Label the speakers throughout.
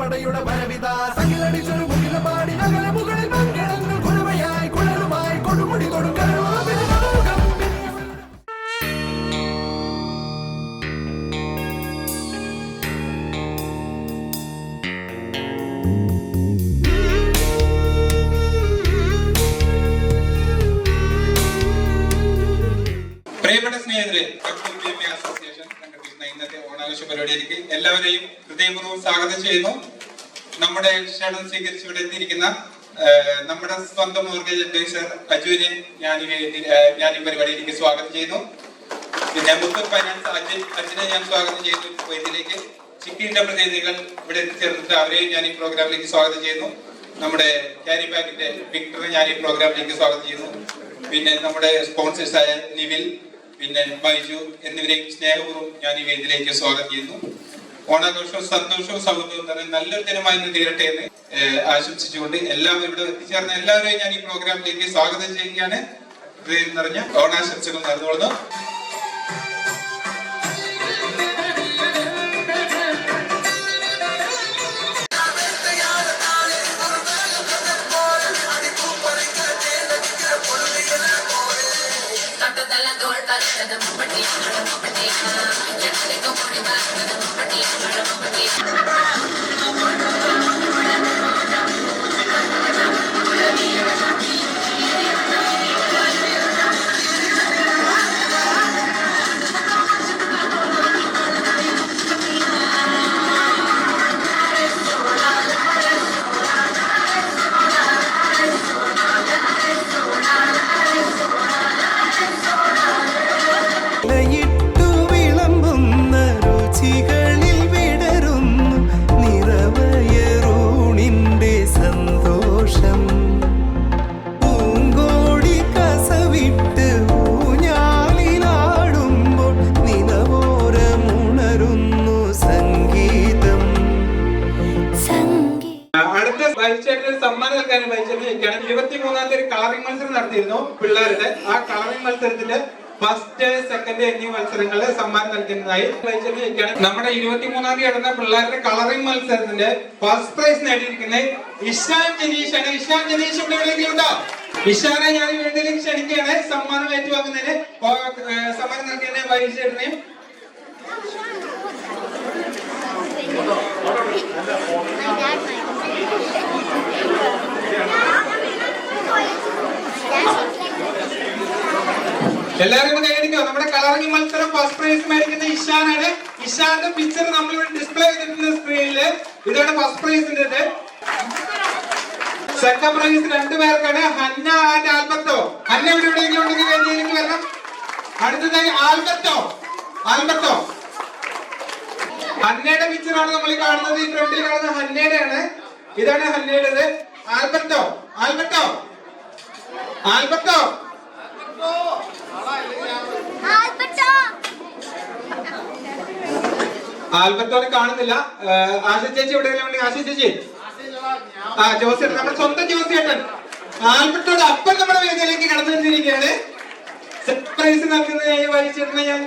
Speaker 1: പടയുടെ വരവിത സകിലടിച്ചൊരു മുകിലപാടി നഗര മുകളിൽ മംഗളങ്ങൾ കുഴവയായി കുഴലുമായി കൊടുമുടി കൊടുക്കൽ
Speaker 2: പ്രിയപ്പെട്ട സ്നേഹിതരെ, അസോസിയേഷൻ സംഘടിപ്പിക്കുന്ന ഇന്നത്തെ ഓണാഘോഷ പരിപാടിയിലേക്ക് എല്ലാവരെയും ഹൃദയപൂർവ്വം സ്വാഗതം ചെയ്യുന്നു. നമ്മുടെ ക്ഷണം സ്വീകരിച്ച് ഇവിടെ എത്തിയിരിക്കുന്ന നമ്മുടെ സ്വന്തം മോർഗേജ് അഡ്വൈസർ അജുവിനെ ഞാൻ ഈ പരിപാടിയിലേക്ക് സ്വാഗതം ചെയ്യുന്നു. പിന്നെ മുത്തൂറ്റ് ഫൈനാൻസ് അജിനെ ഞാൻ സ്വാഗതം ചെയ്യുന്നു വേദിയിലേക്ക്. ചിക്കിന്റെ പ്രതിനിധികൾ ഇവിടെ എത്തിച്ചേർന്നിട്ട് അവരെയും ഞാൻ ഈ പ്രോഗ്രാമിലേക്ക് സ്വാഗതം ചെയ്യുന്നു. നമ്മുടെ ക്യാരി ബാഗിന്റെ വിക്ടറെ ഞാൻ ഈ പ്രോഗ്രാമിലേക്ക് സ്വാഗതം ചെയ്യുന്നു. പിന്നെ നമ്മുടെ സ്പോൺസേഴ്സായ നിവിൽ, പിന്നെ ബൈജു എന്നിവരെയും സ്നേഹപൂർവ്വം ഞാൻ ഈ വേദിയിലേക്ക് സ്വാഗതം ചെയ്യുന്നു. ഓണാഘോഷവും സന്തോഷവും സൗഹൃദവും നല്ലൊരു ദിനമായി ഇന്ന് തീരട്ടെ എന്ന് ആശംസിച്ചുകൊണ്ട് എല്ലാവരും ഇവിടെ എത്തിച്ചേർന്ന എല്ലാവരെയും ഞാൻ ഈ പ്രോഗ്രാമിലേക്ക് സ്വാഗതം ചെയ്യുകയാണ്. ഹൃദയം നിറഞ്ഞ ഓണാശംസകൾ നേർന്നുകൊള്ളുന്നു. സമ്മാനം നൽകാനും ബൈച്ചേട്ടൻ 23-ാം തീയതി കളറിംഗ് മത്സരം നടത്തിയിരുന്നു പിള്ളേരുടെ. ആ കളറിംഗ് മത്സരത്തിന്റെ ഫസ്റ്റ്, സെക്കൻഡ് എന്നീ മത്സരങ്ങള് സമ്മാനം നൽകുന്നതായി ബൈച്ചേട്ടൻ. നമ്മുടെ 23-ാം തീയതി നടന്ന പിള്ളേരുടെ കളറിംഗ് മത്സരത്തിന്റെ ഫസ്റ്റ് പ്രൈസ് നേടിയിരിക്കുന്നത് ഇഷാൻ ജനീഷാണ്. ഇഷാൻ ജനീഷ് ഇവിടെ വിളിക്കുന്നുണ്ടോ? ഇഷാനെ ഞാൻ വീട്ടിലേക്ക് ക്ഷണിക്കുകയാണ് സമ്മാനം ഏറ്റുവാങ്ങുന്നതിന്. സമ്മാനം നൽകുന്നതിന് ബൈച്ചേട്ടനെയും എല്ലാവരും കൈയടിക്കോ. നമ്മുടെ കളറിംഗ് മത്സരം ഫസ്റ്റ് പ്രൈസ് മേടിക്കുന്ന ഇഷാനാണ്. ഇഷാന്റെ പിക്ചർ നമ്മളിവിടെ ഡിസ്പ്ലേ ചെയ്തിട്ടുണ്ട് സ്ക്രീനില്. ഇതാണ് ഫസ്റ്റ് പ്രൈസിന്റെ. സെക്കൻഡ് പ്രൈസ് 2 പേർക്കാണ്, ഹന്ന ആൻഡ് ആൽബർട്ടോ. ഹന്ന ഇവിടെ എവിടെയെങ്കിലും ഉണ്ടെങ്കിൽ വേദിയിലേക്ക് വരണം. അടുത്തതായി ആൽബർട്ടോ. ഹന്നയുടെ പിക്ചറാണ് നമ്മൾ കാണുന്നത്. ഈ ഫ്രണ്ടിൽ കാണുന്നത് ഹന്നയുടെ ആണ്. ഇതാണ് ഹന്നയുടേത്. ആൽബർട്ടോ ആൽബർട്ടോനെ കാണുന്നില്ല. ആശ ചേച്ചി എവിടെയെങ്കിലും ഉണ്ടെങ്കിൽ ആശ ചേച്ചി, ജോസിയേട്ടൻ, നമ്മുടെ സ്വന്തം ജോസിയേട്ടൻ ആൽബർട്ടോടെ അപ്പം നമ്മുടെ വേദിയിലേക്ക് കടന്നു വന്നിരിക്കുകയാണ്. സർപ്രൈസ് നൽകുന്നതിനായി വഹിച്ചേട്ടനെ ഞാൻ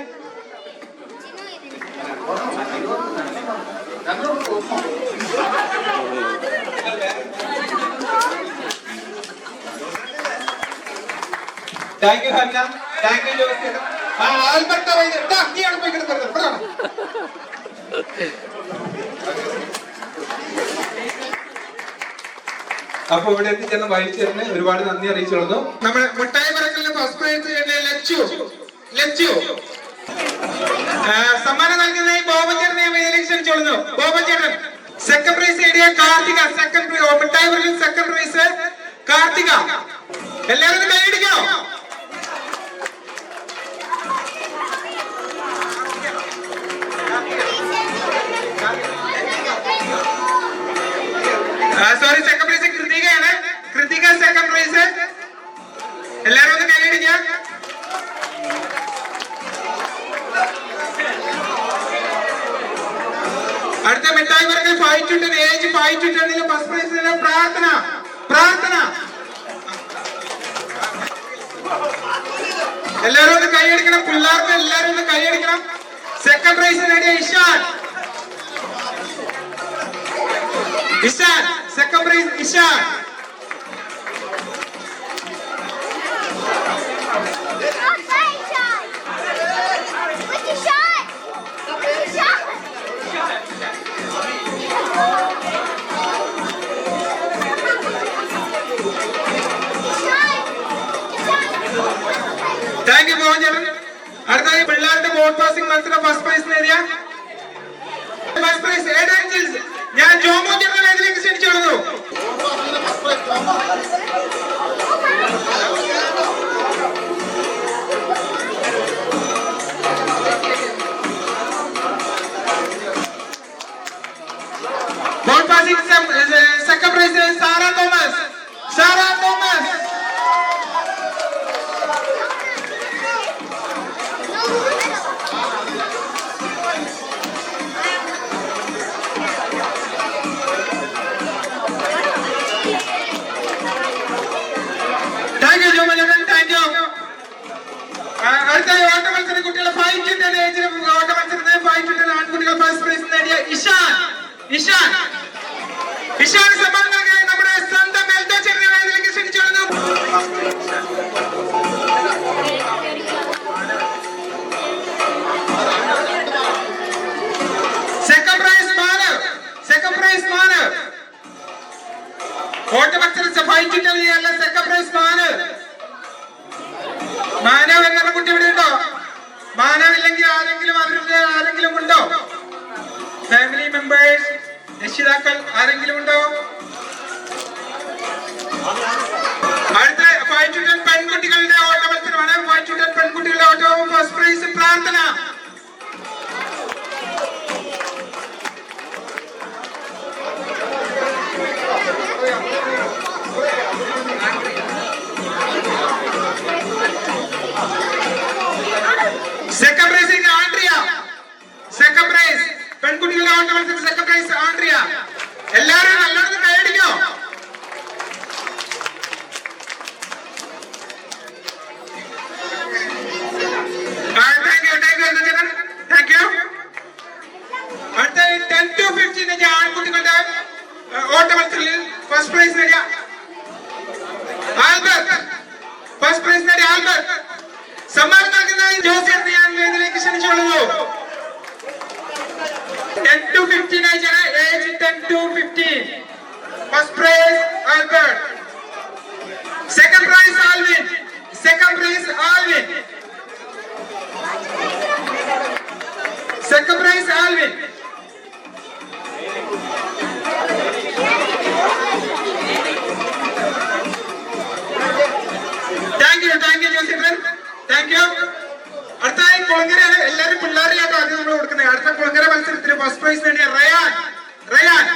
Speaker 2: thank you Hanna, thank you ജോസിയേട്ടൻ. ആൽബർട്ടോ നീയാണ് പോയി കിടക്കുന്നത്. അപ്പൊ ഇവിടെ എത്തിച്ചേർന്ന് വഹിച്ചേർന്ന് ഒരുപാട് നന്ദി അറിയിച്ചു. നമ്മുടെ മുട്ടായി പറക്കലിന് ഫസ്റ്റ് പ്രൈസ് ലച്ചു സമ്മാനം നൽകുന്നതിനായി ബോബൻചേട്ടനെ വേദിയിലേക്ക് ക്ഷണിച്ചോളുന്നു. ബോബൻചേട്ടൻ. സെക്കൻഡ് പ്രൈസ് നേടിയ കാർത്തിക. മിഠായി പറക്കൽ സെക്കൻഡ് പ്രൈസ് കാർത്തിക. എല്ലാവരും കൈയടിക്കോ. സോറി, സെക്കൻഡ് പ്രൈസ് കൃതികയാണ്. Krithika second prize. എല്ലാവരും ഒന്ന് കൈയടിക്കാം. അടുത്ത മിഠായി പറക്കൽ 5 to 10 ഏജ് 5 to 10 ഫസ്റ്റ് പ്രൈസിന് പ്രാർത്ഥന. എല്ലാവരും ഒന്ന് കൈയടിക്കണം. പിള്ളേർക്ക് എല്ലാവരും ഒന്ന് കൈയടിക്കണം. സെക്കൻഡ് പ്രൈസ് നേടിയ Ishan. Ishan. Second prize Ishan. Thank you Mohan ചേട്ടൻ. അടുത്തതായി പിള്ളേരുടെ ബോട്ട് പാസിംഗ് മത്സരം ഫസ്റ്റ് പ്രൈസ് നേടിയ ഫസ്റ്റ് പ്രൈസ് ഏഡൻജിൽസ്. ഞാൻ ജോമോ ചേട്ടനെ വേദിയിലേക്ക് ക്ഷണിച്ചു. Boat passing second prize Sara Thomas. Sara Thomas. അടുത്തായി ഓട്ട മത്സര കുട്ടികളെ 5 to 10 ഏജിൽ ഓട്ട മത്സരത്തിന് 5 to 10 ആൺകുട്ടികൾ ഫസ്റ്റ് പ്രൈസ് നേടിയ ഇഷാൻ. ഇഷാൻ. ഇഷാൻ സമ്മാനം നൽകാൻ നമ്മുടെ സ്വന്തം എൽദോ ചേട്ടനെ വേദിയിലേക്ക് ക്ഷണിച്ചുകൊള്ളുന്നു. Second prize Manav. Second prize Manav. ഓട്ട മത്സരം 5 to 10 അല്ല, സെക്കൻഡ് പ്രൈസ് മാനവ്. മാനവ് എന്നുള്ള കുട്ടി ഇവിടെ ഉണ്ടോ? മാനവില്ലെങ്കിൽ ആരെങ്കിലും അവരുടെ ആരെങ്കിലും ഉണ്ടോ? ഫാമിലി മെമ്പേഴ്സ്, രക്ഷിതാക്കൾ ആരെങ്കിലും ഉണ്ടോ? അടുത്ത 5 to 10 പെൺകുട്ടികളുടെ ഓട്ട മത്സരമാണ്. 5 to 10 പെൺകുട്ടികളുടെ ഓട്ടവും first prize Prarthana. Second price Andrea. Second prize പെൺകുട്ടികളുടെ ഓട്ട മത്സരം സെക്കൻഡ് പ്രൈസ് ആൻഡ്രിയ. എല്ലാവരും നല്ലോണം കൈയടിക്കോ? Thank you. അടുത്ത 10 to 15 ആൺകുട്ടികളുടെ ഓട്ട മത്സരത്തിൽ ഫസ്റ്റ് പ്രൈസ് നേടിയ ആൽബർട്ട്. ഫസ്റ്റ് പ്രൈസ് നേടിയ ആൽബർട്ട്. സമ്മാനം നൽകുന്നതായി ജോസഫ് ഞാൻ വേദിയിലേക്ക് ക്ഷണിച്ചുകൊള്ളുന്നു. 10 to 15 ഏജാണ്. Age 10 to 15. First prize Albert. Second prize Alvin. Second prize Alvin. Second prize Alvin. Thank you Joseph. Thank you. അടുത്തായി കുളങ്ങരയാണ്. എല്ലാവരും പിള്ളേരെയാട്ടോ ആദ്യം നമ്മൾ കൊടുക്കുന്നത്. അടുത്ത കുളങ്ങര മത്സരത്തിന് ഫസ്റ്റ് പ്രൈസ് നേടിയ റയാൻ. റയാൻ.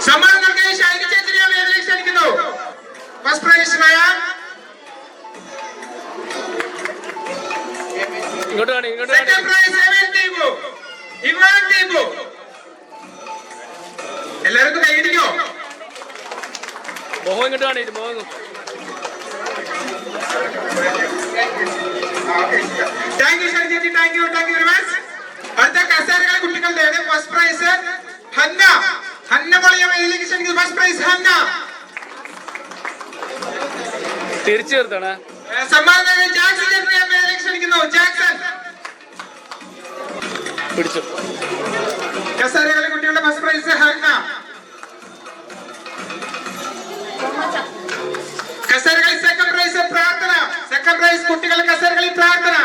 Speaker 2: സമ്മാനം നൽകാൻ ഷൈനി ചേച്ചിയെ വേദിയിലേക്ക് ക്ഷണിക്കുന്നു. First prize Rayan. Second prize Ivan Deepu. എല്ലാവർക്കും കൈയടിക്കോ?
Speaker 3: മോഹൻ ഇങ്ങോട്ടാണ് ഇത്. മോഹൻ
Speaker 2: താങ്ക് യു ചേച്ചി. Thank you very much. അടുത്ത കസേരകളെ കുട്ടികളുടെ ഫസ്റ്റ് പ്രൈസ് ഹന്ന. ഹന്ന പൊളിയ വേദിയിലേക്ക് ക്ഷണിക്കുന്നു. First prize Hanna.
Speaker 3: തിരിച്ചു നിർത്തണേ.
Speaker 2: സമ്മാനം ജാക്സൺ ചേട്ടനെ വേദിയിലേക്ക് ക്ഷണിക്കുന്നു. ജാക്സൺ.
Speaker 3: പിടിച്ചു.
Speaker 2: കസേരകളെ കുട്ടികളുടെ ഫസ്റ്റ് പ്രൈസ് ഹന്ന. കസേരകളിൽ second prize Prarthana. Second prize കുട്ടികൾ കസേരകളിൽ Prarthana.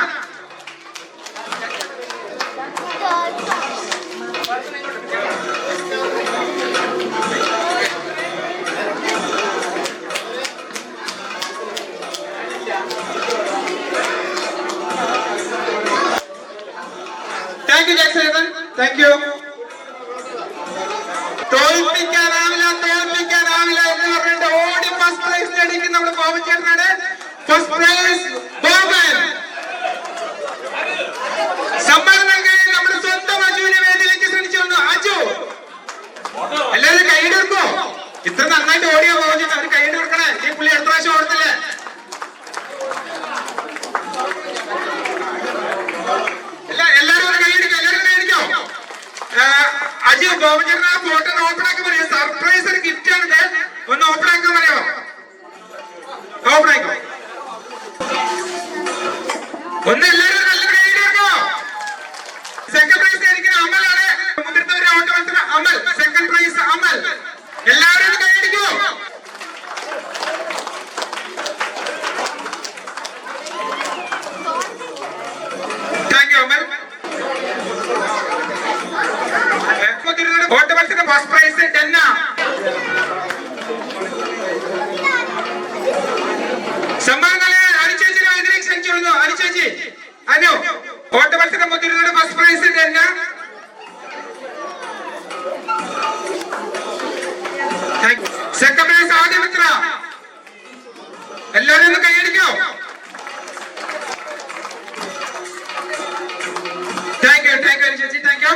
Speaker 2: Thank you Jackson. Thank you. തോൽപ്പിക്കാനാവില്ല എന്ന് പറഞ്ഞിട്ട് ഓടി ഫസ്റ്റ് പ്രൈസ് നേടിയിരിക്കുന്ന നമ്മുടെ ബോബൻ ചേട്ടനാണ്. First prize Boban. സമ്മാനം നൽകാൻ നമ്മുടെ സ്വന്തം അജുവിനെ വേദിയിലേക്ക് ക്ഷണിച്ചു വന്നു. അജു. എല്ലാവരും കൈയ്യടി കൊടുക്കോ? ഇത്ര നന്നായിട്ട് ഓടിയോ ബോബൻ ചേട്ടൻ? അവര് കൈയ്യടി കൊടുക്കണേ. ഈ പുള്ളി അടുത്ത പ്രാവശ്യം ഓടത്തില്ലേ? എല്ലാവരും കൈയ്യടിക്കോ? എല്ലാവരും കൈയ്യടിക്കോ? അജു ബോബഞ്ചേട്ടൻ ആ ഫോട്ടോ ഓപ്പൺ ആക്കി പറയോ. സർപ്രൈസ് ഒരു ഗിഫ്റ്റ് ആണ്. ഒന്ന് ഓപ്പൺ ആക്കാൻ പറയോ. ഓപ്പൺ ആക്കോ. ഒന്ന് എല്ലാവരും നല്ല കൈയിലേക്കോ. സെക്കൻഡ് പ്രൈസ് ആയിരിക്കും അമലാണ്. മുതിർന്നവരെ ഓട്ട മത്സരം അമൽ. സെക്കൻഡ് പ്രൈസ് അമൽ. എല്ലാവരും കൈയടിക്കോ. Thank you Amal. ഓട്ട മത്സരം ഫസ്റ്റ് പ്രൈസ് ഡെന്ന. സമ്മാനങ്ങളെ അനുചേച്ചിനെ വേദിയിലേക്ക് ക്ഷണിച്ചു. അനുചേച്ചി അനു. ഓട്ട മത്സരം മുതിർന്നവരുടെ first prize Denna. Second prize ആദ്യമിത്ര. എല്ലാവരും ഒന്ന് കൈയടിക്കോ. താങ്ക് യു അനുചേച്ചി. Thank you.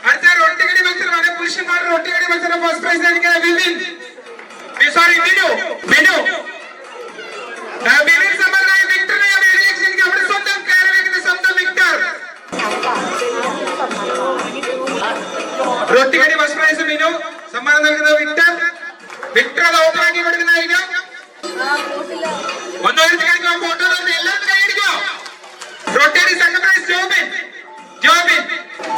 Speaker 2: അടുത്ത റൊട്ടിക്കടി മത്സരമാണ്. പുരുഷന്മാരുടെ റൊട്ടിക്കടി മത്സരം ഫസ്റ്റ് പ്രൈസ് ആയിരിക്കും വിനു. വിനു സമ്മാനായ വിക്ടറിനെ വേദിയിലേക്ക് ക്ഷണിക്കാം. നമ്മുടെ സ്വന്തം കേരളത്തിന്റെ സ്വന്തം വിക്ടർ. റൊട്ടിക്കടി ഫസ്റ്റ് പ്രൈസ് വിനു. സമ്മാനം നൽകുന്നത് വിക്ടർ. വിക്ടർ അത് ഓപ്പണാക്കി കൊടുക്കുന്നതായിരിക്കും. ഒന്നൊരു കാണിക്കാം. ഫോട്ടോ എല്ലാവരും കൈയടിക്കോ. റൊട്ടിക്കടി സെക്കൻഡ് പ്രൈസ്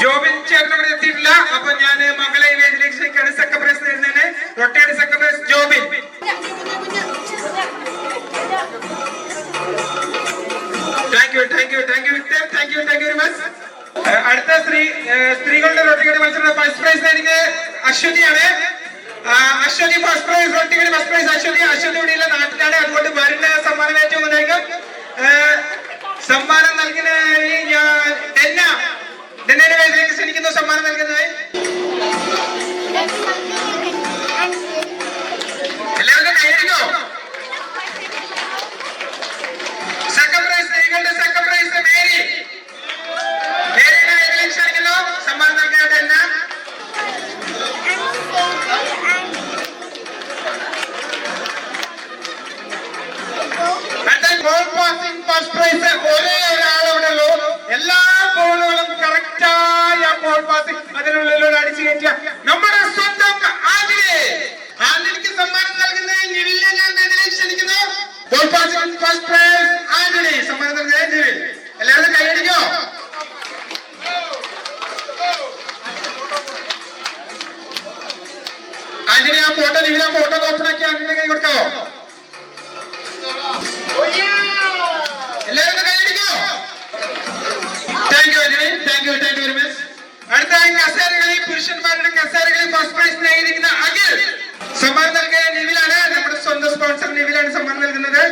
Speaker 2: ജോബിൻ ചേട്ടൻ ഇവിടെ എത്തിയിട്ടില്ല. അപ്പൊ ഞാൻ മകളെ വേദിയിലേക്ക് ക്ഷണിക്കാണ്. സെക്കൻഡ് പ്രൈസ് തരുന്നതിന് റൊട്ടിക്കടി second prize Jobin. Thank you Victor. Thank you very much. അടുത്ത സ്ത്രീകളുടെ റൊട്ടിക്കടി മത്സരം ഫസ്റ്റ് പ്രൈസ് ആയിരിക്കും അശ്വതിയാണ്. Aswathy first prize. റൊട്ടിക്കടി ഫസ്റ്റ് പ്രൈസ് അശ്വതി. ഇവിടെയുള്ള നാട്ടിലാണ്. അതുകൊണ്ട് വരുന്ന സമ്മാനം ഏറ്റവും ഉണ്ടായിരിക്കും. സമ്മാനം നൽകുന്നതിനായി ഞാൻ ഡെന്നയുടെ വേദിയിലേക്ക് ക്ഷണിക്കുന്നു. സമ്മാനം നൽകുന്നത് എല്ലാവരും കൈയടിക്കോ. സെക്കൻഡ് പ്രൈസ് സ്ത്രീകളുടെ സെക്കൻഡ് പ്രൈസ് മേരിയുടെ വേദിയിലേക്ക് ക്ഷണിക്കുന്നു. സമ്മാനം നൽകുന്നത് ഡെന്ന. ഫസ്റ്റ് പ്രൈസ് ഒരേ ഒരാളവിടെ ഉള്ളൂ. എല്ലാ ബോളുകളും കറക്റ്റായി ആ ബോൾ പാസിംഗ് അതിനുള്ളിലൂടെ അടിച്ചു കയറ്റിയ നമ്മുടെ സ്വന്തം ആന്റണിക്ക് സമ്മാനം നൽകുന്നത് നിവിലിനെ ഞാൻ വേദിയിലേക്ക് ക്ഷണിക്കുന്നു. Ball passing first price Antony. സമ്മാനം നൽകുന്നത് നിവിൽ. എല്ലാവരും കൈയടിക്കോ. ആന്റണി ആ ഫോട്ടോ നിവിൽ ആ ഫോട്ടോ ഓപ്പണാക്കി ആന്റണി കൈ കൊടുക്കാവോ. എല്ലാവരും കൈയടിക്കോ. Thank you Antony. Thank you very much. അടുത്തായി കസേരകളിൽ പുരുഷന്മാരുടെ കസേരകളിൽ ഫസ്റ്റ് പ്രൈസ് നേടിയിരിക്കുന്ന അഖിൽ. സമ്മാനം നൽകിയ നിവിലാണ്. നമ്മുടെ സ്വന്തം സ്പോൺസർ നിവിലാണ് സമ്മാനം നൽകുന്നത്.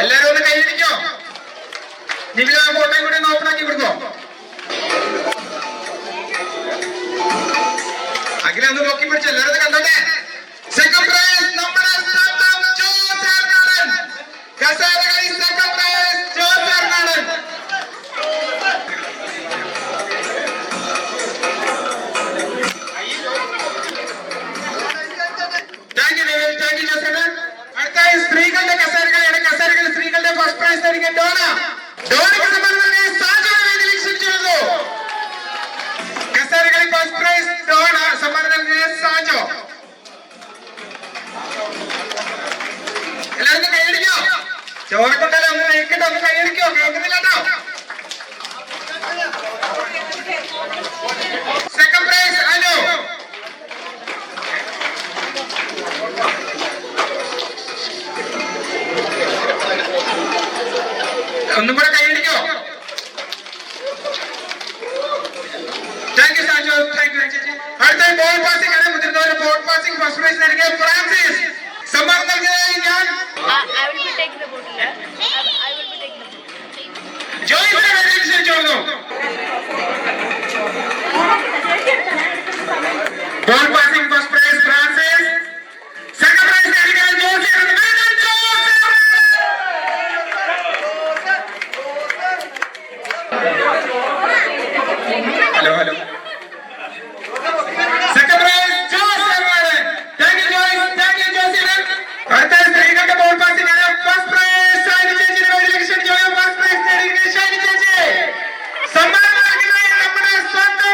Speaker 2: എല്ലാവരും ഒന്ന് കൈയടിക്കോ. നിവിൽ ആ ഫോട്ടോ കൂടെ ഒന്ന് ഓപ്പൺ ആക്കി കൊടുക്കോ. അഖിൽ ഒന്ന് നോക്കി പിടിച്ചു. എല്ലാവരും കണ്ടോട്ടെ. സെക്കൻഡ് പ്രൈസ് നമ്മുടെ സ്വന്തം ജോസ് എറണാകുളം. കസേരകളിൽ second prize Jose Ernakulam. Thank you Jose Ernakulam. അടുത്തായി സ്ത്രീകളുടെ കസേരകളിൽ സ്ത്രീകളുടെ ഫസ്റ്റ് പ്രൈസ് ആയിരിക്കും ഡോണയ്ക്ക് സമ്മാനം നൽകിയ സാജയുടെ വേദിയിലേക്ക് ക്ഷണിച്ചിരുന്നു. കസേരകളിൽ ഫസ്റ്റ് പ്രൈസ് ഡോണ. സമ്മാനം നൽകിയ സാജോ. എല്ലാവരും കൈയടിക്കോ. ചോറക്കൊണ്ടല്ലോ ഒന്ന് നയിക്കട്ടോ. ഒന്ന് കൈയടിക്കോ. കേൾക്കുന്നില്ല കേട്ടോ. Second prize Anu. ഒന്നും കൂടെ കൈയടിക്കോ. Thank U Sajo. അടുത്ത ബോൾ പാസിംഗ് ആണ്. മുതിർന്നവരുടെ ബോൾ പാസിംഗ് ഫസ്റ്റ് പ്രൈസ് നൽകിയ ഫ്രാൻസിസ്. സമ്മാനം നൽകിയത് ഞാൻ ജോയിസിനെ വേദിയിൽ ക്ഷണിച്ചോളൂ. Ball passing first prize Francis. Second prize നൽകിയ Josy. Hello second prize Jose Ernakulam. Thank you Josy. അടുത്ത സ്ത്രീകളുടെ ബോൾ പാസിംഗ് ആണ്. ഫസ്റ്റ് പ്രൈസ് ഷൈനി ചേച്ചിയുടെ വേദിയിലേക്ക് ക്ഷണിച്ചോളൂ. ഫസ്റ്റ് പ്രൈസ് നേടിയിരിക്കുന്നത് ഷൈനി ചേച്ചി. സമ്മാനം നൽകുന്നത് നമ്മുടെ സ്വന്തം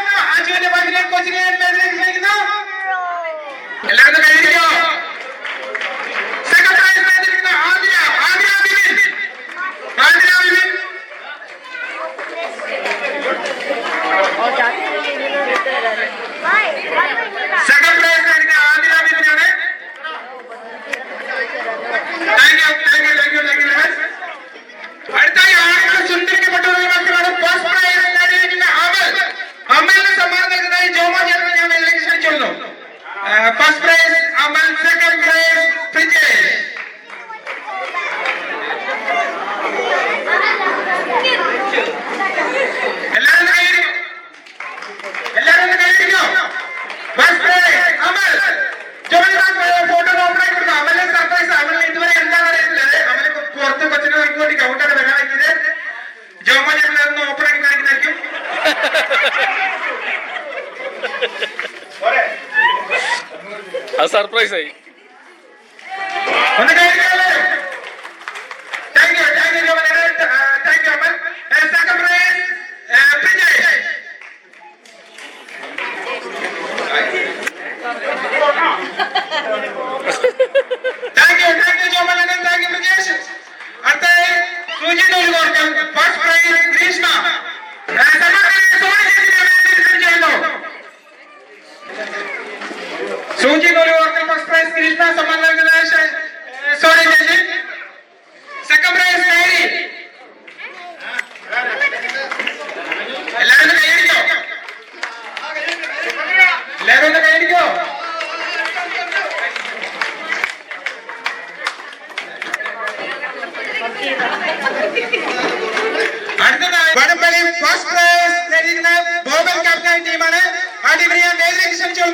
Speaker 3: അത് സർപ്രൈസ് ആയി.
Speaker 2: ഒന്ന് കഴിഞ്ഞാലേ thank you thank you thank you Amal. Second prize Prijesh. Thank you Jomal thank you Prijesh. അടുത്ത സൂചി നൂല് കോർക്കൽ ഫസ്റ്റ് പ്രൈസ് ഗ്രീഷ്മ. സൂചി നൂല് കോർക്കൽ ഫസ്റ്റ് പ്രൈസ് ഗ്രീഷ്മ. സമ്മാനം നൽകുന്നത് സോറി ചേച്ചി. Second prize Mary. എല്ലാവരും കൈയടിക്കോ? എല്ലാവരും ഒന്ന് കൈയടിക്കോ? അടുത്തതായി വടംവലി ഫസ്റ്റ് പ്രൈസ് നേടിയിരിക്കുന്ന ബോബൻ ക്യാപ്റ്റൻ ടീമാണ്. ആ ടീമിനെ ഞാൻ വേദിയിലേക്ക് ക്ഷണിച്ചു.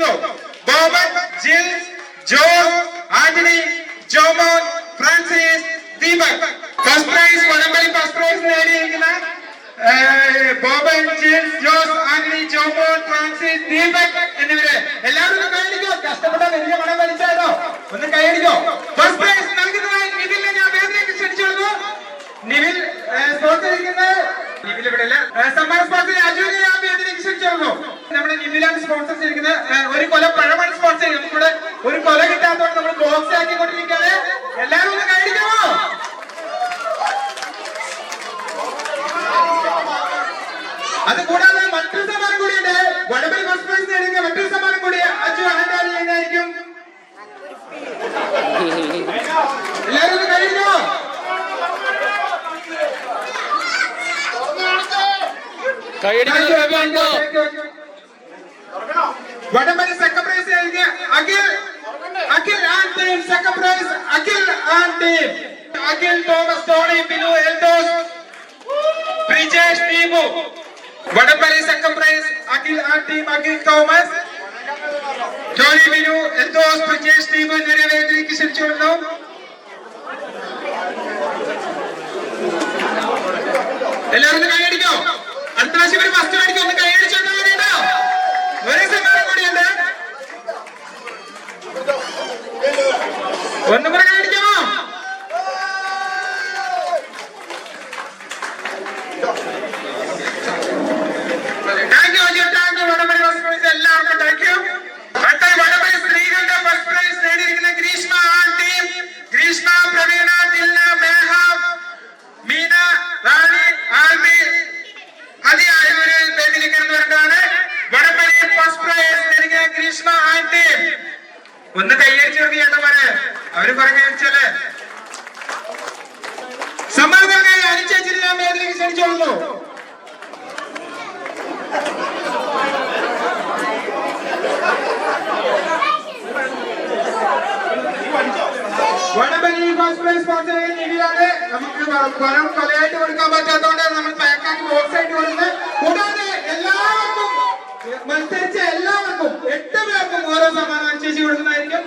Speaker 2: Boban, Jil, Jose, Antony, Jomon, Francis, Deepak. First prize വടംവലി ഫസ്റ്റ് പ്രൈസ് നേടിയിരിക്കുന്ന Boban, Jil, Jose, Antony, Jomon, Francis, Deepak എന്നിവരെ എല്ലാവരും ഒന്ന് കൈയടിക്കോ. കഷ്ടപ്പെട്ട വലിയ വടം വലിച്ചാലോ, ഒന്ന് കൈയടിക്കോ. ഫസ്റ്റ് പ്രൈസ് നൽകുന്നതായി നിവിലിനെ ഞാൻ വേദിയിലേക്ക് ക്ഷണിച്ചു. നിവിൽ സ്പോൺസർ ചെയ്യുന്നത് നിവിൽ ഇവിടെ അല്ല. സമ്മാന സ്പോൺസർ അജുവിനെ ഞാൻ വേദിയിലേക്ക് ക്ഷണിച്ചു. നമ്മുടെ നിവിലാണ് സ്പോൺസർ ചെയ്തിരിക്കുന്നത്. ഒരു കൊല പഴമാണ് സ്പോൺസർ ചെയ്യുന്നത്. നമ്മുടെ ഒരു കൊല കിട്ടാത്തതുകൊണ്ട് നമ്മൾ ബോക്സ് ആക്കിക്കൊണ്ടിരിക്കുകയാണ്. എല്ലാവരും ഒന്ന് കൈയടിക്കാമോ? അത് കൂടാതെ മറ്റൊരു സമ്മാനം കൂടിയുണ്ട്. വടംവലി ഫസ്റ്റ് പ്രൈസ് നേടിയ മറ്റൊരു സമ്മാനം കൂടി അജു ഹാൻഡ് ചെയ്യുന്നതായിരിക്കും. എല്ലാവരും ഒന്ന് കൈയടിക്കോ? വടംവലി സെക്കൻഡ് പ്രൈസ് നൽകിയ Akhil and team. Second prize Akhil and team. Akhil, Thomas, Tony, Binu, Eldhose, Prijesh, Deepu. വടംവലി second prize Akhil and team. Akhil, Thomas, Tony, Binu, Eldhose, Prijesh, Deepu എന്നിവരെ വേദിയിലേക്ക് ക്ഷണിച്ചുകൊള്ളുന്നു. എല്ലാവരും ഒന്ന് കൈയടിക്കോ? അടുത്ത പ്രാവശ്യം ഒരു ഫസ്റ്റ് മേടിക്കും. ഒന്ന് കൈയടിച്ചോണ്ട് കൂടിയുണ്ടോ? ഒരു സമ്മാനം കൂടിയുണ്ട്. ഒന്നും കൂടെ കൈയടിക്കാമോ? Thank you Aju. Thank you വടംവലി ഫസ്റ്റ് പ്രൈസ് എല്ലാവർക്കും താങ്ക് യു. അടുത്ത വടംവലി സ്ത്രീകളുടെ ഫസ്റ്റ് പ്രൈസ് നേടിയിരിക്കുന്ന ഗ്രീഷ്മ ആൻഡ് ടീം. ഗ്രീഷ്മ, പ്രവീണ, ദിൽന, മേഹ, മീന, റാണി, ആൽബി അതിയായവര് വേദിയിലിരിക്കുന്നവരാണ്. വടംവലി ഫസ്റ്റ് പ്രൈസ് നേടിയ ഗ്രീഷ്മ ആൻഡ് ടീം. ഒന്ന് കൈയടിച്ചു നോക്കി ചേട്ടന്മാരെ. അവര് കുറെ കൈയടിച്ചല്ലേ. സമ്മാനങ്ങൾക്കായി അനുചേച്ചിൽ ഞാൻ വേദിയിലേക്ക് ക്ഷണിച്ചോളുന്നു. വടംവലി ഫസ്റ്റ് പ്രൈസ് സ്പോൺസർ നിവിലാണ്. നമുക്ക് പണം കൊലയായിട്ട് കൊടുക്കാൻ പറ്റാത്തതുകൊണ്ട് നമ്മൾ പാക്കാക്കി ബോക്സ് ആയിട്ട് കൊടുക്കുന്നത്. കൂടാതെ എല്ലാവർക്കും മത്സരിച്ച എല്ലാവർക്കും 8 പേർക്കും ഓരോ സമ്മാനം അനുസരിച്ച് കൊടുക്കുന്നതായിരിക്കും.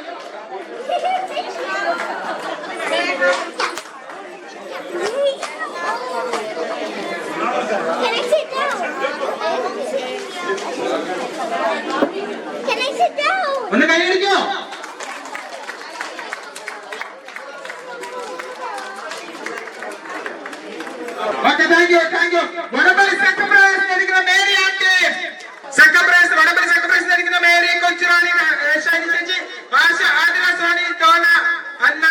Speaker 2: ഒന്ന് കൈയടിക്കോ? Okay, thank you thank you. വടംവലി സെക്കൻഡ് പ്രൈസ് നേടിക്കുന്ന Mary and team. Second prize വടംവലി സെക്കൻഡ് പ്രൈസ് നേടിക്കുന്ന മേരി, കൊച്ചുറാണി, ഷൈനി ചേച്ചി, ആശ, ആതിര, സോണി, ടോന, അന്ന,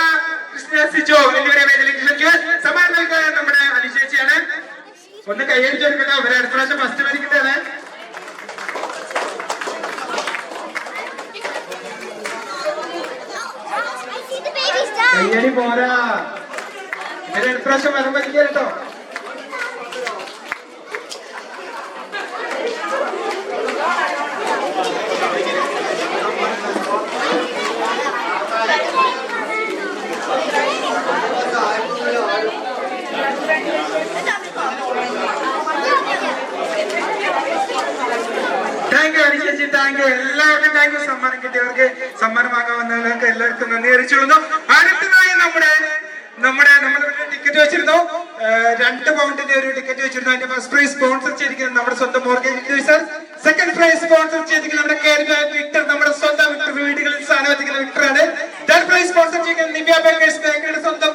Speaker 2: കൃഷ്ണ, സിജോ എന്നിവരെ വേദിയിലേക്ക് ക്ഷണിക്കുക. സമ്മാനം നൽകുന്നത് നമ്മുടെ അനുചേച്ചിയാണ്. ഒന്ന് കൈയടിച്ചു കൊടുക്കട്ടെ. അവരെ അടുത്ത പ്രാവശ്യം ഫസ്റ്റ് മേടിക്കുന്നതാണ്. കയ്യടി പോരാ. ഇവരെ അടുത്ത പ്രാവശ്യം വരം വലിക്കുക കേട്ടോ. താങ്ക് യു അനുചേച്ചി. താങ്ക് യു എല്ലാവർക്കും. Thank you. സമ്മാനം കിട്ടിയവർക്ക്, സമ്മാനം വാങ്ങാൻ വന്നവർക്ക് എല്ലാവർക്കും നന്ദി അറിയിച്ചുകൊള്ളുന്നു. അടുത്തതായി നമ്മുടെ ടിക്കറ്റ് വെച്ചിരുന്നു. 2 പൗണ്ടിന്റെ ഒരു ടിക്കറ്റ് വെച്ചിരുന്നു. അതിന്റെ ഫസ്റ്റ് പ്രൈസ് സ്പോൺസർ ചെയ്തിരിക്കുന്നത് നമ്മുടെ സ്വന്തം mortgage inducer. Second prize sponsor ചെയ്തിരിക്കുന്നത് നമ്മുടെ കേരള വിക്ടർ, നമ്മുടെ സ്വന്തം വിക്ടർ, വീടുകളിൽ സാധനം എത്തിക്കുന്ന വിക്ടറാണ്. തേർഡ് പ്രൈസ് സ്പോൺസർ ചെയ്യുന്നത് നിവ്യ ബേക്കേഴ്സ് ബേക്കറിയുടെ സ്വന്തം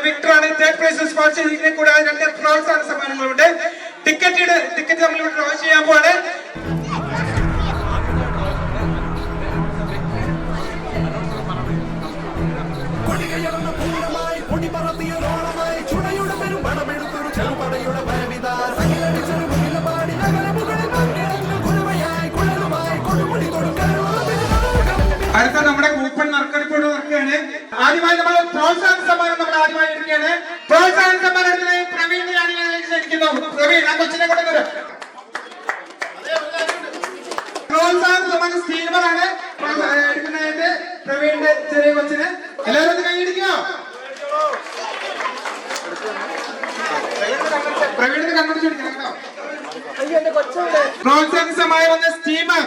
Speaker 2: വിക്ടറാണ്. തേർഡ് പ്രൈസ് സ്പോൺസർ ചെയ്തിരിക്കുന്നത്. കൂടാതെ 2 പ്രോത്സാഹന സമ്മാനങ്ങളുണ്ട്. ടിക്കറ്റ് നമ്മൾ ഡ്രോ ചെയ്യാൻ പോവാണ്.
Speaker 1: കൊടികയറുന്ന പൂരമായി പൊടി പറത്തിയൊരോളമായി ചുടയുടെ പെരും പടമെടുത്തൊരു ചെറുപടയുടെ വരവിതാ സകിലടിച്ചൊരു മുകിലപാടി നഗരമുകളിൽ മംഗളങ്ങൾ കുലവയായി കുഴലുമായി കൊടുമുടി
Speaker 2: അടുത്ത നമ്മുടെ കൂപ്പൺ നറുക്കെടുപ്പോട് നടക്കുകയാണ്. ആദ്യമായി നമ്മൾ പ്രോത്സാഹന സമ്മാനം നമ്മൾ ആദ്യമായി എടുക്കുകയാണ്. പ്രോത്സാഹന സമ്മാനം എടുക്കുന്നത് പ്രവീണിനെയാണ് ഞാൻ ക്ഷണിക്കുന്നു. പ്രവീൺ ആ കൊച്ചിനെ കൊണ്ടുവരും. പ്രോത്സാഹന സമ്മാനം സ്റ്റീമറാണ് എടുക്കുന്നതായിട്ട് പ്രവീണിന്റെ ചെറിയ കൊച്ചിന്. എല്ലാവരും ഒന്ന് കൈയടിക്കോ? പ്രവീണിന് കണ്ണടിച്ചു പിടിക്കണം കേട്ടോ. പ്രോത്സാഹന സമ്മാനം വന്ന സ്റ്റീമർ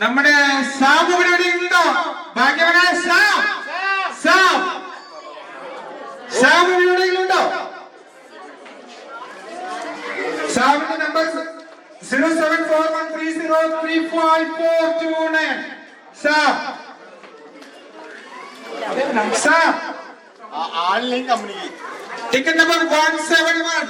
Speaker 2: നമ്മുടെ സാബു ഇവിടെ ഉണ്ടോ? ഭാഗ്യവനായ സാബു എവിടെയുണ്ടോ? സാബിന്റെ നമ്പർ 07413035429. സാബ് ടിക്കറ്റ് നമ്പർ 171.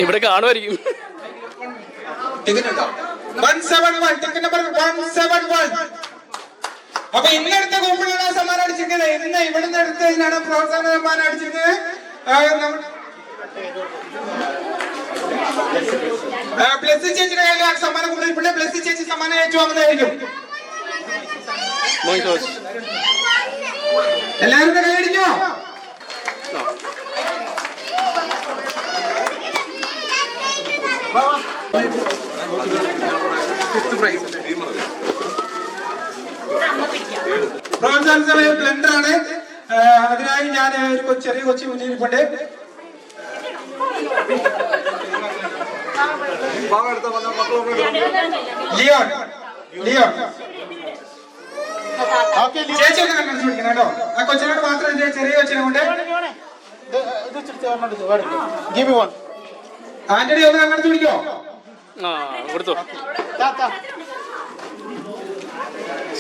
Speaker 3: ഇവിടെ കാണുമായിരിക്കും.
Speaker 2: ടിക്കറ്റ് ഉണ്ടോ? 171. Ticket number 171. അപ്പൊ ഇന്നെടുത്ത കൂപ്പണിലാണ് സമ്മാനം അടിച്ചിരിക്കുന്നത്. ഇന്ന് ഇവിടുന്ന് എടുത്തതിനാണ് പ്രോത്സാഹന സമ്മാനം അടിച്ചിരിക്കുന്നത്. പ്ലസ് ചേച്ചിയുടെ കയ്യിൽ സമ്മാനം കൂടുതൽ. പിന്നെ പ്ലസ് ചേച്ചി സമ്മാനം ഏറ്റുവാങ്ങുന്നതായിരിക്കും. എല്ലാവരും കൈയടിക്കോ? പ്രോത്സാഹന സമയം ബ്ലെൻഡർ ആണ്. അതിനായി ഞാൻ ഒരു ചെറിയ കൊച്ചി മുന്നിരിപ്പുണ്ട്. ലിയോൺ ചേച്ചി ഒന്ന് കണ്ണടച്ച് പിടിക്കണം കേട്ടോ. ആ കൊച്ചിനോട് മാത്രം ചെറിയ കൊച്ചിനെ കൊണ്ട്. ആന്റണി ഒന്ന് കണ്ണടച്ച് പിടിക്കോ?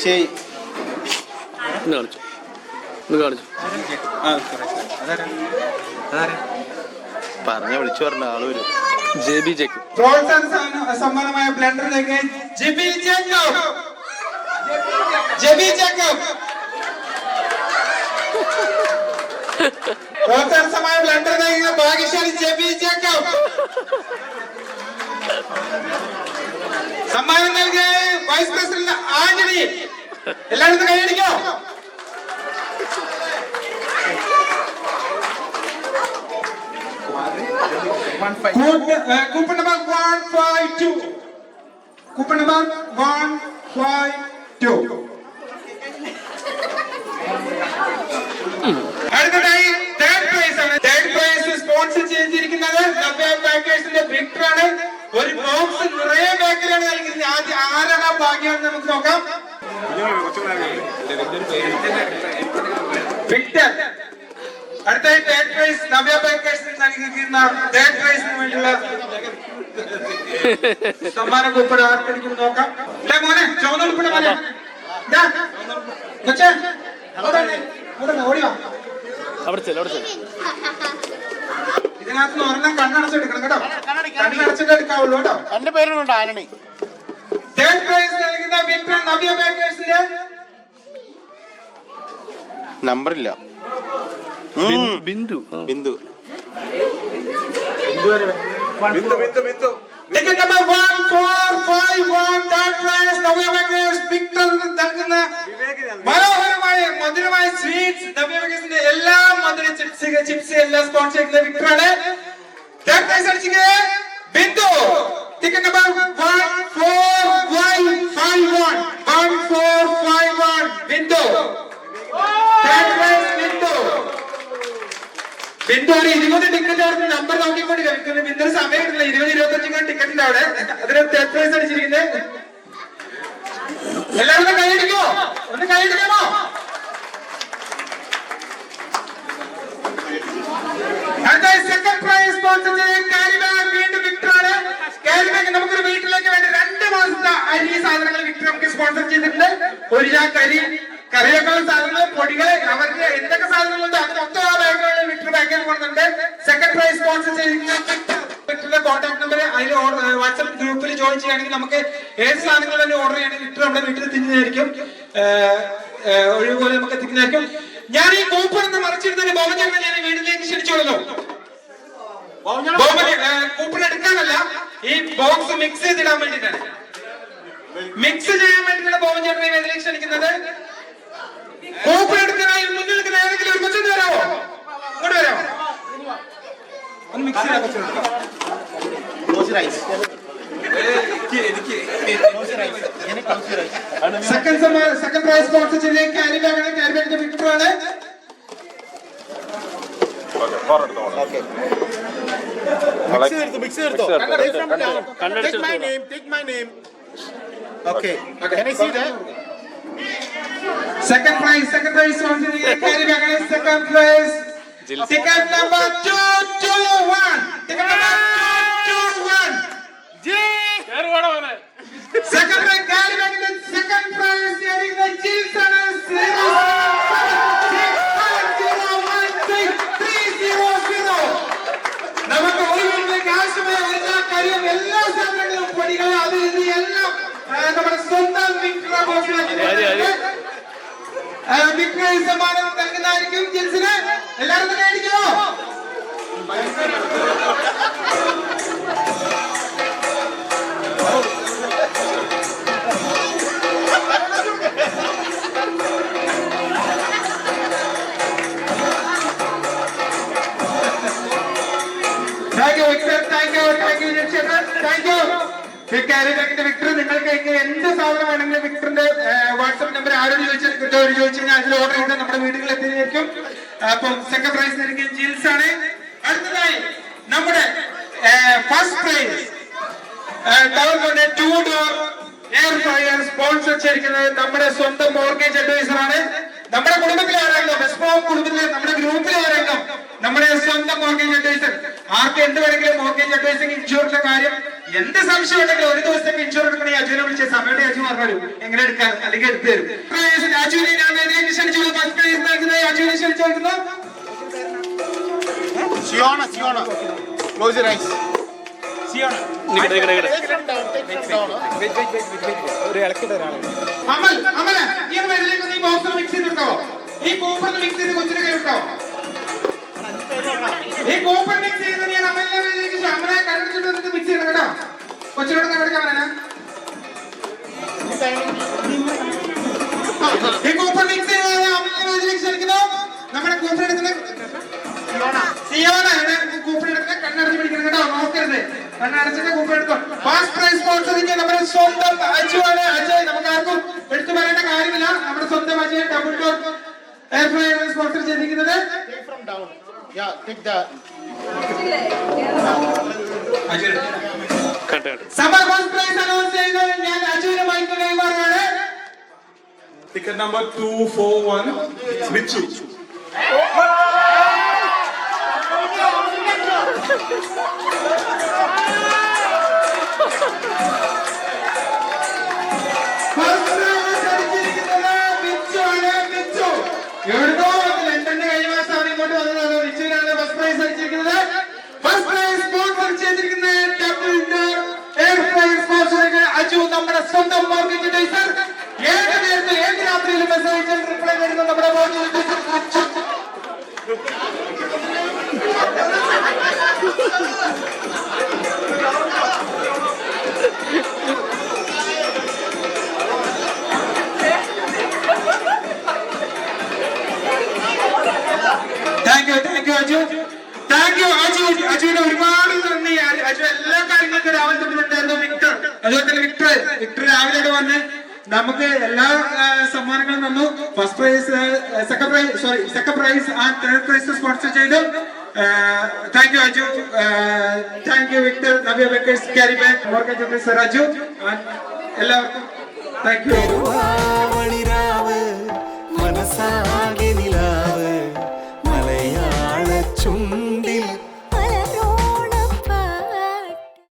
Speaker 3: ശരി കാണിച്ചു. പറഞ്ഞ വിളിച്ചു പറഞ്ഞ ആള് വരും. ജെബി ജേക്കബ്.
Speaker 2: പ്രോത്സാഹന സമ്മാനമായ ബ്ലെൻഡറിലേക്ക് ജെബി ജേക്കബ്. പ്രോത്സാഹന സമ്മാന ബ്ലെൻഡറിലേക്ക് ഭാഗ്യശാലി ജെബി ജേക്കബ്. സമ്മാനം നൽകിയ വൈസ് പ്രസിഡന്റ് ആന്റണി. എല്ലാവരും കൈയടിക്കോ? Coupon number 152. Coupon number 152. അടുത്തതായി തേർഡ് പ്രൈസ് ആണ്. തേർഡ് പ്രൈസ് സ്പോൺസർ ചെയ്തിരിക്കുന്നത് നവ്യ ബേക്കേഴ്സിന്റെ വിക്ടറാണ്. ഒരു ബോക്സ് നിറയെ ബേക്കറിയാണ് നൽകുന്നത്. ആദ്യം ആരാണ് ആ ഭാഗ്യം നമുക്ക് നോക്കാം. വിക്ടർ. അടുത്തായി തേർഡ് പ്രൈസ് നവ്യ ബേക്കേഴ്സിന് നൽകിയിരിക്കുന്ന തേർഡ് പ്രൈസിന് വേണ്ടിയുള്ള സമ്മാനം ഉൾപ്പെടെ ആർക്കെടുക്കും നോക്കാം. മോനെ ചുവന്ന ഉൾപ്പെടെ മോനെ ഓടിയോ? ഇതിനകത്ത് ഒരെണ്ണം കണ്ണടച്ചെടുക്കണം കേട്ടോ. കണ്ണടച്ചിട്ട് എടുക്കാവുള്ളൂ കേട്ടോ.
Speaker 4: എന്റെ പേരുണ്ട് ആന്റണി.
Speaker 2: തേർഡ് പ്രൈസ് നൽകുന്ന വിക്ടർ നവ്യ ബേക്കേഴ്സിന്റെ
Speaker 4: നമ്പറില്ല.
Speaker 3: Bindu.
Speaker 2: Ticket number 1451. Third prize Navya bakers Victor നൽകുന്ന മനോഹരമായ മധുരമായ സ്വീറ്റ്സ്. നവ്യ ബേക്കേഴ്സിന്റെ എല്ലാ മധുര ചിപ്സ് എല്ലാം സ്പോൺസർ ചെയ്യുന്ന വിക്ടറാണ്. തേർഡ് പ്രൈസ് അടിച്ചിരിക്കുന്നത് Bindu. Ticket number 1451. Bindu. Third prize Bindu. Bindu ഒരു 20 ടിക്കറ്റ് അവിടെ നമ്പർ നോക്കിക്കൊണ്ട് കളിക്കുന്നത്. ബിന്ദു സമയം കിട്ടില്ല, 20-25 ടിക്കറ്റ് ഉണ്ട് അവിടെ. അതിന് തേർഡ് പ്രൈസ് അടിച്ചിരിക്കുന്നത്. എല്ലാവരും കൈയടിക്കോ, ഒന്ന് കൈയടിക്കണോ? സെക്കൻഡ് പ്രൈസ് സ്പോൺസർ ചെയ്ത ക്യാരി ബാഗ് വീണ്ടും വിക്ടർ ആണ്. ക്യാരി ബാഗ് നമുക്കൊരു വീട്ടിലേക്ക് വേണ്ടി 2 മാസത്തെ അരി സാധനങ്ങൾ വിക്ടർ നമുക്ക് സ്പോൺസർ ചെയ്തിട്ടുണ്ട്. ഒരു ചാക്ക് അരി, കറിയേക്കാൾ സാധനങ്ങൾ, പൊടികൾ, അവർക്ക് എന്തൊക്കെ സാധനങ്ങളുണ്ട് അത് മൊത്തം ആ ബാഗുകളിൽ വിക്ടർ ബാഗിൽ കൊടുക്കുന്നുണ്ട്. സെക്കൻഡ് പ്രൈസ് സ്പോൺസർ ചെയ്തിരിക്കുന്ന വിക്ടറിന്റെ കോൺടാക്ട് നമ്പർ അതിൽ വാട്സ്ആപ്പ് ഗ്രൂപ്പിൽ ജോയിൻ ചെയ്യുകയാണെങ്കിൽ നമുക്ക് ഏത് സാധനങ്ങൾ തന്നെ ഓർഡർ ചെയ്യണമെങ്കിൽ വിക്ടർ നമ്മുടെ വീട്ടിൽ എത്തിക്കുന്നതായിരിക്കും. ഒഴിവുപോലെ നമുക്ക് എത്തിക്കുന്നതായിരിക്കും. ഞാൻ ഈ കൂപ്പൺ ഒന്ന് മറിച്ചിരുന്നതിന് ബോബൻ ഞാൻ വീട്ടിലേക്ക് ക്ഷണിച്ചോളൂ. കൂപ്പൺ എടുക്കാനല്ല, ഈ ബോക്സ് മിക്സ് ചെയ്തിടാൻ വേണ്ടിയിട്ടാണ്. മിക്സ് ചെയ്യാൻ വേണ്ടിയിട്ടാണ് ബോബൻ ചേട്ടനെ വീട്ടിലേക്ക് ക്ഷണിക്കുന്നത്. കൂപ്പൺ എടുക്കാനായി മുന്നിൽ നിൽക്കുന്ന ഏതെങ്കിലും ഒരു കൊച്ചു വരാമോ? ഇങ്ങോട്ട് വരാമോ? ഒന്ന് മിക്സ് ചെയ്യാൻ സെക്കൻഡ് പ്രൈസ് സ്പോൺസർ ചെയ്ത ക്യാരി ബാഗാണ്. Carry ബാഗിന്റെ വിക്ടറാണ്. Second prize sponsor carry bag is second prize. Ticket number 221. Ticket number 221. Second prize carry bag is second prize carrying the Jilson 0101630. നമുക്ക് ഒഴിവിലേക്ക് ആവശ്യമായ എല്ലാ കാര്യം എല്ലാ സാധനങ്ങളും പൊടികൾ അത് ഇത് എല്ലാം നമ്മുടെ സ്വന്തം വിക്ടർ വിക്ടർ സമ്മാനം നൽകുന്നതായിരിക്കും. ജിൽസിന് എല്ലാവരും തന്നെ അടിക്കോ? വിക്ടർ നിങ്ങൾക്ക് എന്ത് സാധനം വേണമെങ്കിലും വിക്ടറിന്റെ വാട്സ്ആപ്പ് നമ്പർ ആരോട് ചോദിച്ചു കഴിഞ്ഞാൽ അതിൽ ഓർഡർ ചെയ്ത് നമ്മുടെ വീടുകളിൽ എത്തിയിരിക്കും. അപ്പം സെക്കൻഡ് പ്രൈസ് നൽകിയത് ജിൽസ് ആണ്. അടുത്തതായി നമ്മുടെ first prize 2 door air fryer sponsor ചെയ്തിരിക്കുന്നത് നമ്മുടെ സ്വന്തം മോർഗേജ് അഡ്വൈസർ ആണ്. നമ്മുടെ കുടുംബത്തിലെ ആരെങ്കിലും വെസ്മോം കുടുംബത്തിലെ നമ്മുടെ ഗ്രൂപ്പിലെ ആരെങ്കിലും നമ്മുടെ സ്വന്തം മോർഗേജ് അഡ്വൈസർ. ആർക്ക് എന്ത് വേണമെങ്കിലും മോർഗേജ് അഡ്വൈസിംഗ് ഇൻഷുറിന്റെ കാര്യം എന്ത് സംശയം ഉണ്ടെങ്കിലും ഒരു ദിവസത്തേക്ക് ഇൻഷുർ എടുക്കണേ അജുവിനെ വിളിച്ച സമയത്ത് അജു പറഞ്ഞു എങ്ങനെ എടുക്കാൻ അല്ലെങ്കിൽ എടുത്തു തരും. അജുവിനെ ഞാൻ വേദിയിലേക്ക് ക്ഷണിച്ചു. ഫസ്റ്റ് പ്രൈസ് നൽകുന്നത് അജുവിനെ ക്ഷണിച്ചു കൊടുക്കുന്നു. അമൽ ഈ വേദിയിലേക്ക് നീ ബോക്സ് മിക്സ് ചെയ്തിട്ടോ? ഈ കൂപ്പൺ മിക്സ് ചെയ്ത് കൊച്ചിനെ കേട്ടോ? ഈ കൂപ്പൺ മിക്സ് ചെയ്ത് ഞാൻ അമലിനെ വേദിയിലേക്ക് അമലെ കണ്ടിട്ട് മിക്സ് ചെയ്യണം കേട്ടോ. കൊച്ചിനോട് കണ്ടെടുക്കാൻ പറയാനാ? ഈ കൂപ്പൺ മിക്സ് ചെയ്ത് അമലിനെ വേദിയിലേക്ക് ക്ഷണിക്കുന്നു. നമ്മുടെ കൂപ്പൺ എടുക്കുന്നത് സിയോണാണ്. കൂപ്പൺ എടുക്കുന്നത് കണ്ണടച്ച് പിടിക്കണം കേട്ടോ, നോക്കരുത്. കണ്ണടച്ചിട്ട് കൂപ്പൺ എടുക്കും. ഫസ്റ്റ് പ്രൈസ് സ്പോൺസർ നമ്മുടെ സ്വന്തം അജു ആണ്. അജയ് നമുക്ക് ആർക്കും എടുത്തു പറയേണ്ട കാര്യമില്ല. നമ്മുടെ സ്വന്തം Ajay double door air fryer sponsor ചെയ്തിരിക്കുന്നത്. സമ്മർ ഫസ്റ്റ് പ്രൈസ് അനൗൺസ് ചെയ്യുന്നത് ഞാൻ അജുവിന്റെ മൈക്ക് കൈമാറുകയാണ്.
Speaker 1: Ticket number 241 Michu.
Speaker 2: ലണ്ടന്റെ കൈമാസാണ് ഇങ്ങോട്ട് വന്നത്. വിച്ചുവിനാണ് ഫസ്റ്റ് പ്രൈസ് അടിച്ചിരിക്കുന്നത്. ഫസ്റ്റ് പ്രൈസ് സ്പോൺസർ ചെയ്തിരിക്കുന്നത് double door air fryer sponsor Aju നമ്മുടെ സ്വന്തം മോർഗേജ് അഡ്വൈസർ. ഏത് നേരത്തെ ഏത് രാത്രിയിലും മെസ്സേജ് റിപ്ലൈ തരുന്ന നമ്മുടെ മോർഗേജ് അഡ്വൈസർ. അജുവിന് ഒരുപാട് നന്ദി. അജു എല്ലാ കാര്യങ്ങൾക്കും രാവിലെ തൊട്ടുണ്ടായിരുന്നു. അതുപോലെ തന്നെ വിക്ടർ രാവിലെ വന്ന് നമുക്ക് എല്ലാ സമ്മാനങ്ങളും തന്നു. First prize second prize and third prize sponsor ചെയ്തു. Thank you Aju, thank you Victor, Navya bakers carry bag, Morgan Joseph, Raju, എല്ലാവർക്കും താങ്ക് യു.